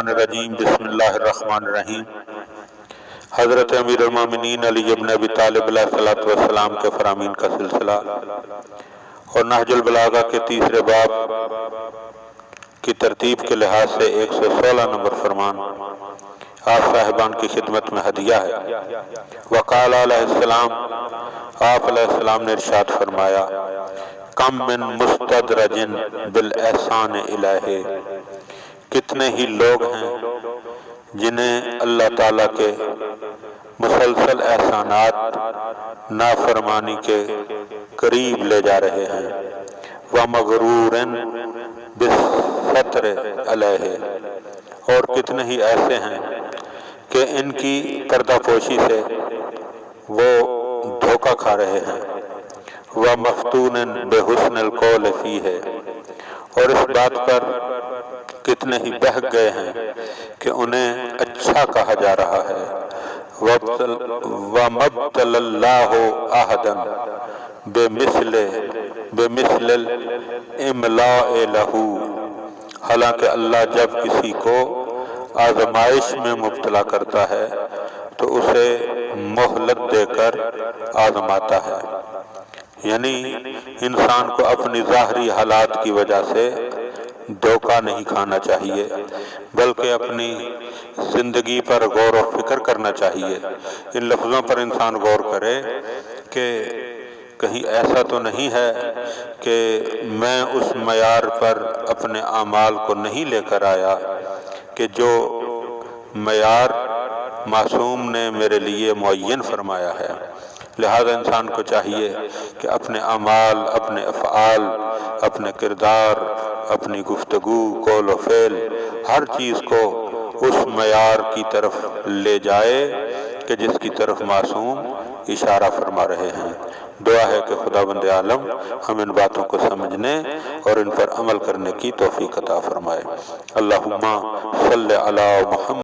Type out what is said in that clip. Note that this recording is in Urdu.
الرجیم بسم اللہ الرحمن الرحیم۔ حضرت امیر المومنین علی ابن ابی طالب علیہ الصلوۃ والسلام کے فرامین کا سلسلہ اور نہج البلاغہ کے تیسرے باب کی ترتیب کے لحاظ سے 116 نمبر فرمان آپ صاحبان کی خدمت میں ہدیہ ہے۔ وقال علیہ السلام، آپ علیہ السلام نے ارشاد فرمایا، کم من مستدرج بالاحسان الیہ، کتنے ہی لوگ ہیں جنہیں اللہ تعالیٰ کے مسلسل احسانات نافرمانی کے قریب لے جا رہے ہیں، ومغرور بالستر علیہ، اور کتنے ہی ایسے ہیں کہ ان کی پردہ پوشی سے وہ دھوکہ کھا رہے ہیں، ومفتون بحسن القول فیہ، اور اس بات پر کتنے ہی بہک گئے ہیں کہ انہیں اچھا کہا جا رہا ہے، وَمَبْتَلَ اللَّهُ أَحَدًا بِمِثْلِ الْإِمْلَاءِ لَهُ، حالانکہ اللہ جب کسی کو آزمائش میں مبتلا کرتا ہے تو اسے مہلت دے کر آزماتا ہے، یعنی انسان کو اپنی ظاہری حالات کی وجہ سے دھوکہ نہیں کھانا چاہیے، بلکہ اپنی زندگی پر غور و فکر کرنا چاہیے۔ ان لفظوں پر انسان غور کرے کہ کہیں ایسا تو نہیں ہے کہ میں اس معیار پر اپنے اعمال کو نہیں لے کر آیا کہ جو معیار معصوم نے میرے لیے معین فرمایا ہے۔ لہذا انسان کو چاہیے کہ اپنے اعمال، اپنے افعال، اپنے کردار، اپنی گفتگو، قول و فعل، ہر چیز کو اس معیار کی طرف لے جائے کہ جس کی طرف معصوم اشارہ فرما رہے ہیں۔ دعا ہے کہ خداوند عالم ہم ان باتوں کو سمجھنے اور ان پر عمل کرنے کی توفیق عطا فرمائے۔ اللہم صلی علی محمد